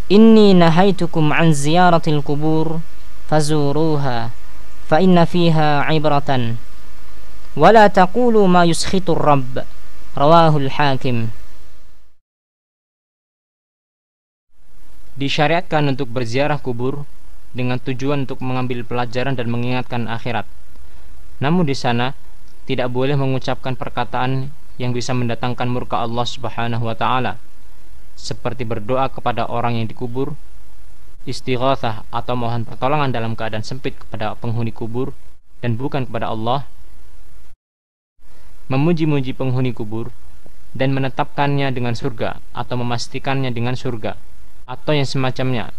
Inni nahaitukum an ziyaratil kubur fazuruha fa inna fiha ibratan wa la taqulu ma yuskhitur rabb. Rawahul Hakim. Disyariatkan untuk berziarah kubur dengan tujuan untuk mengambil pelajaran dan mengingatkan akhirat. Namun di sana tidak boleh mengucapkan perkataan yang bisa mendatangkan murka Allah Subhanahu wa taala, seperti berdoa kepada orang yang dikubur, istighatsah atau mohon pertolongan dalam keadaan sempit kepada penghuni kubur dan bukan kepada Allah, memuji-muji penghuni kubur dan menetapkannya dengan surga atau memastikannya dengan surga atau yang semacamnya.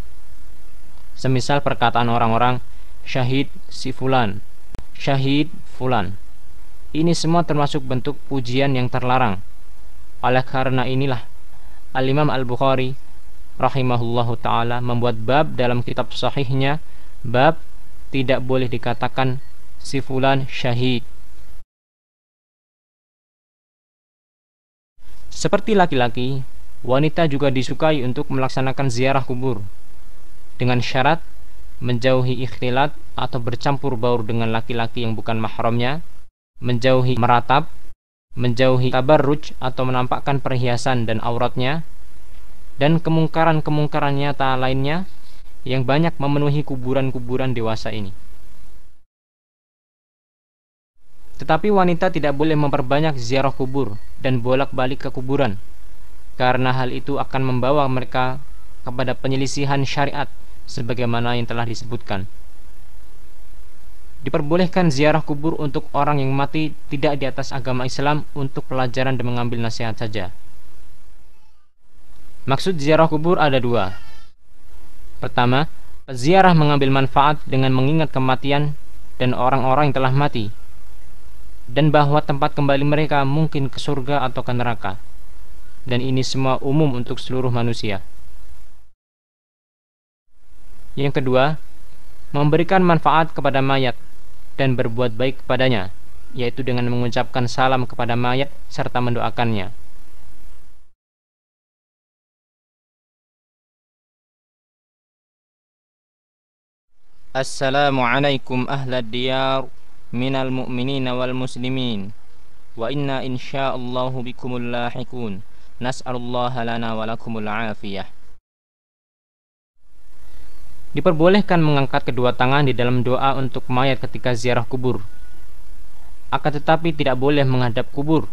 Semisal perkataan orang-orang syahid si fulan, syahid fulan. Ini semua termasuk bentuk pujian yang terlarang. Oleh karena inilah Al-Imam Al-Bukhari rahimahullahu ta'ala membuat bab dalam kitab sahihnya, bab tidak boleh dikatakan si fulan syahid. Seperti laki-laki, wanita juga disukai untuk melaksanakan ziarah kubur dengan syarat menjauhi ikhtilat atau bercampur baur dengan laki-laki yang bukan mahramnya, menjauhi meratap, menjauhi tabarruj atau menampakkan perhiasan dan auratnya, dan kemungkaran-kemungkaran nyata lainnya yang banyak memenuhi kuburan-kuburan dewasa ini. Tetapi wanita tidak boleh memperbanyak ziarah kubur dan bolak-balik ke kuburan, karena hal itu akan membawa mereka kepada penyelisihan syariat sebagaimana yang telah disebutkan. Diperbolehkan ziarah kubur untuk orang yang mati tidak di atas agama Islam untuk pelajaran dan mengambil nasihat saja. Maksud ziarah kubur ada dua. Pertama, ziarah mengambil manfaat dengan mengingat kematian dan orang-orang yang telah mati, dan bahwa tempat kembali mereka mungkin ke surga atau ke neraka. Dan ini semua umum untuk seluruh manusia. Yang kedua, memberikan manfaat kepada mayat dan berbuat baik kepadanya, yaitu dengan mengucapkan salam kepada mayat serta mendoakannya. Assalamualaikum ahlad diyar minal mu'minina wal muslimin, wa inna insya'allahu bikumul lahikun. Nas'alullaha lana wa lakumul afiyah. Diperbolehkan mengangkat kedua tangan di dalam doa untuk mayat ketika ziarah kubur. Akan tetapi tidak boleh menghadap kubur.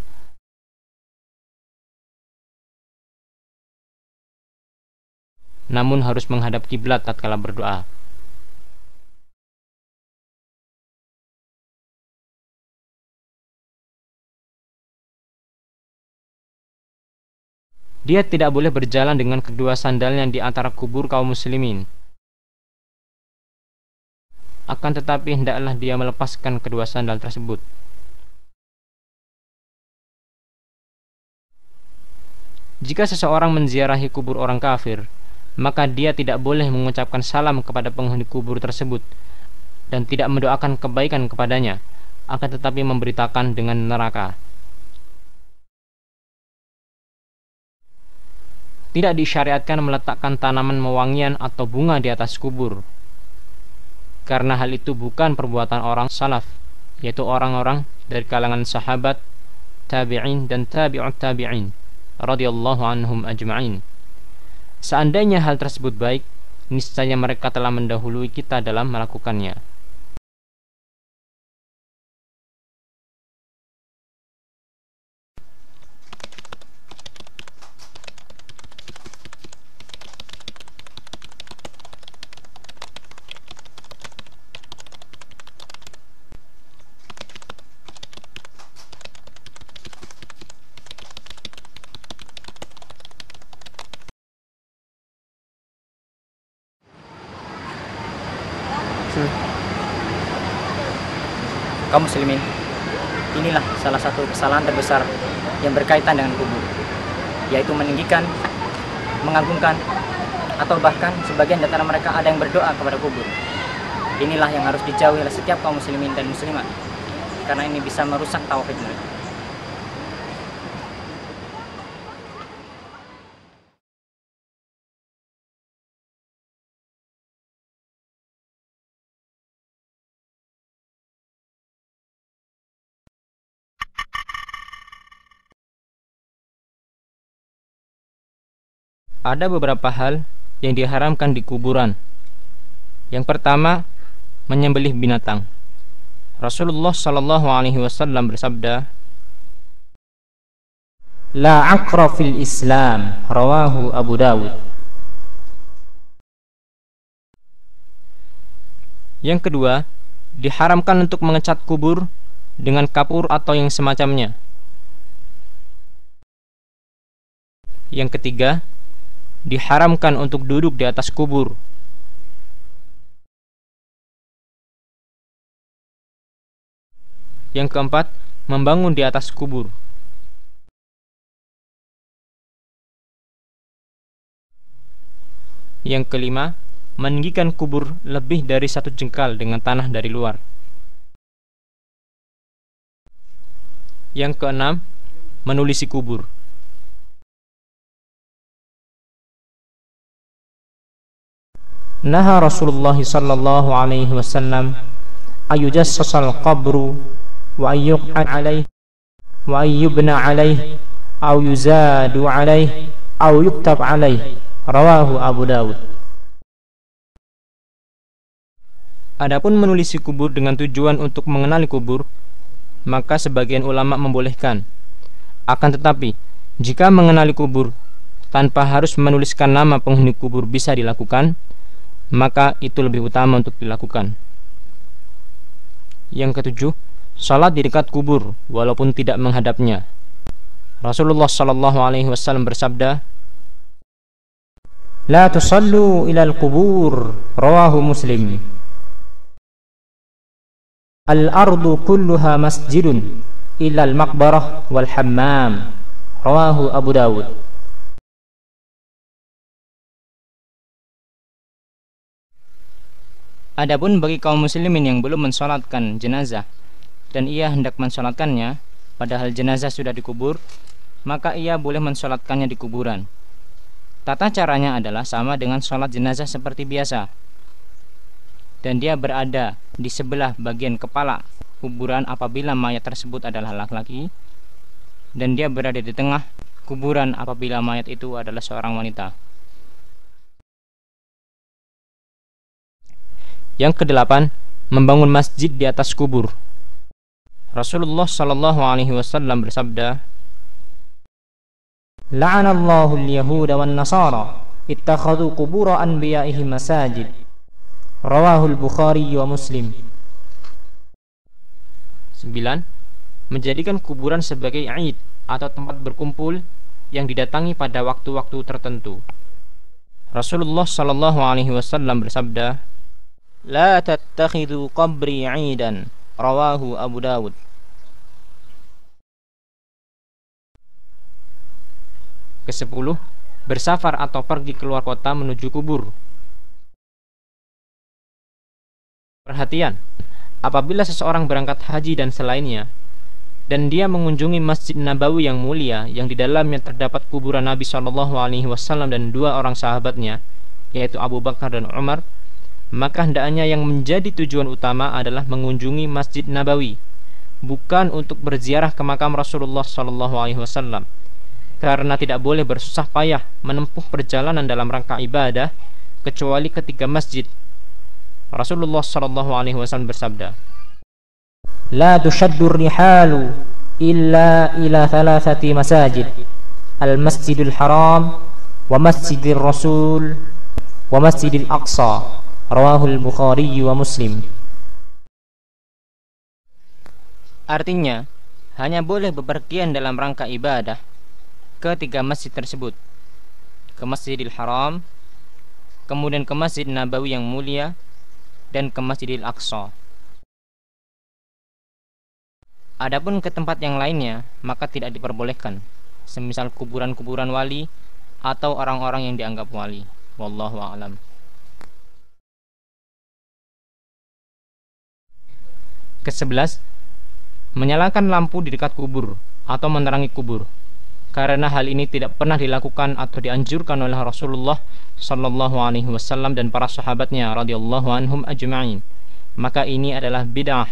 Namun harus menghadap kiblat tatkala berdoa. Dia tidak boleh berjalan dengan kedua sandalnya di antara kubur kaum muslimin. Akan tetapi hendaklah dia melepaskan kedua sandal tersebut. Jika seseorang menziarahi kubur orang kafir, maka dia tidak boleh mengucapkan salam kepada penghuni kubur tersebut dan tidak mendoakan kebaikan kepadanya, akan tetapi memberitakan dengan neraka. Tidak disyariatkan meletakkan tanaman mewangian atau bunga di atas kubur, karena hal itu bukan perbuatan orang salaf, yaitu orang-orang dari kalangan sahabat, tabi'in dan tabi'ut tabi'in radhiyallahu anhum ajma'in. Seandainya hal tersebut baik, niscaya mereka telah mendahului kita dalam melakukannya. Kaum muslimin, inilah salah satu kesalahan terbesar yang berkaitan dengan kubur, yaitu meninggikan, mengagungkan, atau bahkan sebagian di antara mereka ada yang berdoa kepada kubur. Inilah yang harus dijauhi oleh setiap kaum muslimin dan muslimat, karena ini bisa merusak tauhid mereka. Ada beberapa hal yang diharamkan di kuburan. Yang pertama, menyembelih binatang. Rasulullah sallallahu alaihi wasallam bersabda, "La aqra fil Islam," rawahu Abu Dawud. Yang kedua, diharamkan untuk mengecat kubur dengan kapur atau yang semacamnya. Yang ketiga, diharamkan untuk duduk di atas kubur. Yang keempat, membangun di atas kubur. Yang kelima, meninggikan kubur lebih dari 1 jengkal dengan tanah dari luar. Yang keenam, menulisi kubur. Naha Rasulullah sallallahu alaihi wasallam ayujassasal qabru wa ayyuq'ad alaih wa ayyubna alaih aw yuzadu alaih aw yuktab alaih, rawahu Abu Dawud. Adapun menulisi kubur dengan tujuan untuk mengenali kubur, maka sebagian ulama membolehkan. Akan tetapi, jika mengenali kubur tanpa harus menuliskan nama penghuni kubur bisa dilakukan, maka itu lebih utama untuk dilakukan. Yang ketujuh, salat di dekat kubur walaupun tidak menghadapnya. Rasulullah sallallahu alaihi wasallam bersabda, "La tusallu ilal kubur," rawahu Muslim. "Al-ardu kulluha masjidun ilal maqbarah wal hammam," rawahu Abu Dawud. Adapun bagi kaum muslimin yang belum mensolatkan jenazah dan ia hendak mensolatkannya padahal jenazah sudah dikubur, maka ia boleh mensolatkannya di kuburan. Tata caranya adalah sama dengan solat jenazah seperti biasa, dan dia berada di sebelah bagian kepala kuburan apabila mayat tersebut adalah laki-laki, dan dia berada di tengah kuburan apabila mayat itu adalah seorang wanita. Yang kedelapan, membangun masjid di atas kubur. Rasulullah sallallahu alaihi wasallam bersabda, "La'anallahu al-yahuda wan nasara ittakhadhu qubur anbiya'ihim masajid," rawahu al-Bukhari wa Muslim. 9. Menjadikan kuburan sebagai id atau tempat berkumpul yang didatangi pada waktu-waktu tertentu. Rasulullah sallallahu alaihi wasallam bersabda, "La tattakhidhu qabri 'idan," rawahu Abu Dawud. Ke-10, bersafar atau pergi keluar kota menuju kubur. Perhatian, apabila seseorang berangkat haji dan selainnya, dan dia mengunjungi Masjid Nabawi yang mulia yang di dalamnya terdapat kuburan Nabi SAW dan 2 orang sahabatnya, yaitu Abu Bakar dan Umar, maka hendaknya yang menjadi tujuan utama adalah mengunjungi Masjid Nabawi, bukan untuk berziarah ke makam Rasulullah SAW, karena tidak boleh bersusah payah menempuh perjalanan dalam rangka ibadah kecuali ketika masjid. Rasulullah SAW bersabda, "La tushaddur rihalu illa ila 3 masajid, al-Masjidil Haram wa Masjidir Rasul wa Masjidil Aqsa," rawahul Bukhari wa Muslim. Artinya, hanya boleh bepergian dalam rangka ibadah ke 3 masjid tersebut, ke Masjidil Haram, kemudian ke Masjid Nabawi yang mulia, dan ke Masjidil Aqsa. Adapun ke tempat yang lainnya, maka tidak diperbolehkan, semisal kuburan-kuburan wali atau orang-orang yang dianggap wali. Wallahu a'lam. Ke-11, menyalakan lampu di dekat kubur atau menerangi kubur, karena hal ini tidak pernah dilakukan atau dianjurkan oleh Rasulullah sallallahu alaihi wasallam dan para sahabatnya radhiyallahu anhum ajma'in. Maka ini adalah bid'ah.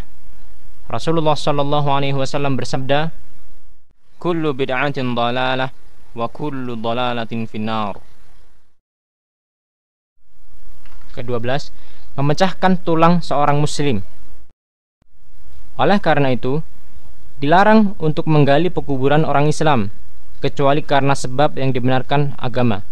Rasulullah sallallahu alaihi wasallam bersabda, "Kullu bid'atin dhalalah wa kullu dhalalatin finnar." Ke-12, memecahkan tulang seorang muslim. Oleh karena itu, dilarang untuk menggali pekuburan orang Islam, kecuali karena sebab yang dibenarkan agama.